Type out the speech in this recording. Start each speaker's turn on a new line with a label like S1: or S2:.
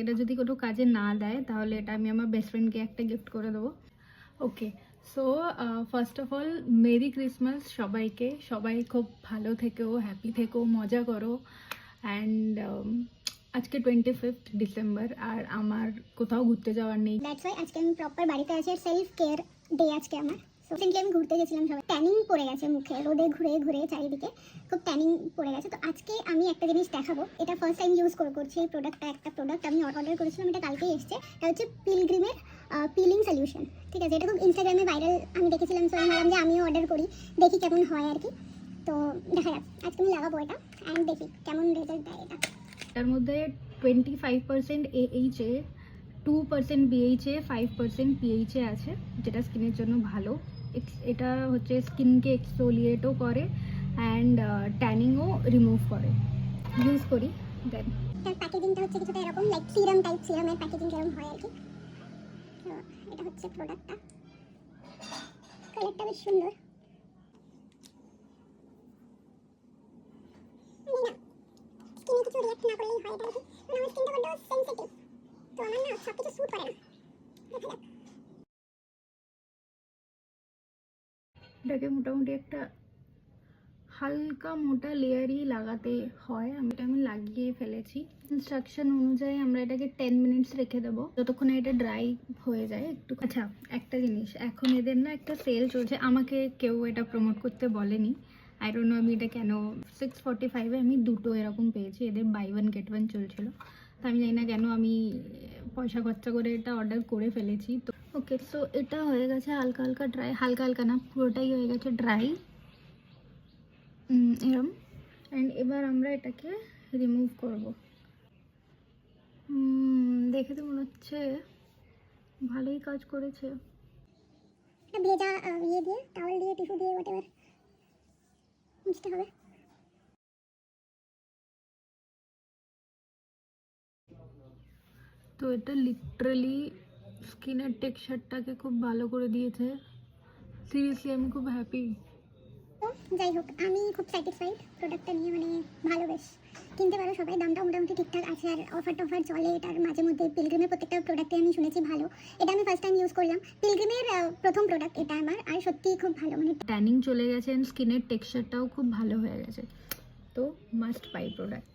S1: এটা যদি কোনো কাজে না দেয় তাহলে এটা আমি আমার বেস্ট ফ্রেন্ডকে একটা গিফট করে দেবো। Okay, so first of all merry Christmas সবাইকে। সবাই খুব ভালো থেকো, হ্যাপি থেকো, মজা করো। অ্যান্ড আজকে 25th ডিসেম্বর আর আমার কোথাও ঘুরতে যাওয়ার নেই।
S2: দ্যাটস ওয়াই আজকে আমি প্রপার বাড়িতে আছি। সেলফ কেয়ার ডে আজকে আমার। রিসেন্টলি আমি ঘুরতে গেছিলাম, সবাই ট্যানিং পড়ে গেছে মুখে, রোদে ঘুরে ঘুরে চারিদিকে খুব ট্যানিং পড়ে গেছে। তো আজকে আমি একটা জিনিস দেখাবো, এটা ফার্স্ট টাইম ইউজ করছি এই প্রোডাক্টটা। একটা প্রোডাক্ট আমি অর্ডার করেছিলাম, এটা কালকেই এসছে। এটা হচ্ছে পিলগ্রিমের পিলিং সলিউশন। ঠিক আছে, এটা খুব ইনস্টাগ্রামে ভাইরাল আমি দেখেছিলাম, সো আমি ভাবলাম যে আমিও অর্ডার করি, দেখি কেমন হয় আর কি। তো দেখা যাক, আজকে আমি লাগাবো এটা অ্যান্ড দেখি কেমন রেজাল্ট দেয় এটা।
S1: এটার মধ্যে 25% AHA, 2% BHA, 5% PHA আছে, যেটা স্কিনের জন্য ভালো। এটা হচ্ছে স্কিনকে এক্সফোলিয়েটও করে অ্যান্ড ট্যানিংও রিমুভ করে। ইউজ করি। দেন
S2: এটার প্যাকেজিংটা হচ্ছে কিছুটা এরকম, লাইক সিরাম টাইপ, সিরামের প্যাকেজিং যেরকম হয় আর কি। তো এটা হচ্ছে প্রোডাক্টটা, কালারটা বেশ সুন্দর। স্কিনে কিছু রিঅ্যাক্ট না করলেই হয় এটা আর কি, মানে আমার স্কিনটা বড্ড সেনসিটিভ, তো আমার না সব কিছু স্যুট করে না। দেখা যাক।
S1: এটাকে মোটামুটি একটা হালকা মোটা লেয়ারই লাগাতে হয়। আমি লাগিয়ে ফেলেছি। ইনস্ট্রাকশন অনুযায়ী আমরা এটাকে 10 মিনিটস রেখে দেবো, যতক্ষণে এটা ড্রাই হয়ে যায় একটু। আচ্ছা, একটা জিনিস, এখন এদের না একটা সেল চলছে, আমাকে কেউ এটা প্রমোট করতে বলেনি। আই ডোন্ট নো আমি এটা কেন। 645-এ আমি দুটো এরকম পেয়েছি, এদের বাই ওয়ান গেট ওয়ান চলছিল। তো আমি জানি না কেন আমি পয়সা খরচা করে এটা অর্ডার করে ফেলেছি। তো ওকে, সো এটা হয়ে গেছে হালকা হালকা ড্রাই, হালকা হালকা না পুরোটাই হয়ে গেছে ড্রাই এরম। অ্যান্ড এবার আমরা এটাকে রিমুভ করব। দেখে তো মনে হচ্ছে ভালোই কাজ করেছে।
S2: এটা ভেজা ইয়ে দিয়ে, টাওয়াল দিয়ে, টিস্যু দিয়ে, হোয়াটএভার মুছতে হবে।
S1: তো এটা লিটারালি স্কিনের টেক্সচারটাকে খুব ভালো করে দিয়েছে। সিরিয়াসলি আমি খুব হ্যাপি।
S2: তো যাই হোক, আমি খুব স্যাটিসফাইড প্রোডাক্টটা নিয়ে, মানে ভালো, বেশ কিনতে পারো সবাই। দামটা মোটামুটি ঠিকঠাক আছে আর অফার টফার চলে এটার মাঝে মধ্যে। পিলগ্রিমের প্রত্যেকটা প্রোডাক্টে আমি শুনেছি ভালো। এটা আমি ফার্স্ট টাইম ইউজ করলাম, পিলগ্রিমের প্রথম প্রোডাক্ট এটা আমার, আর সত্যিই খুব ভালো। মানে
S1: ট্যানিং চলে গেছে, স্কিনের টেক্সচারটাও খুব ভালো হয়ে গেছে। তো মাস্ট বাই প্রোডাক্ট।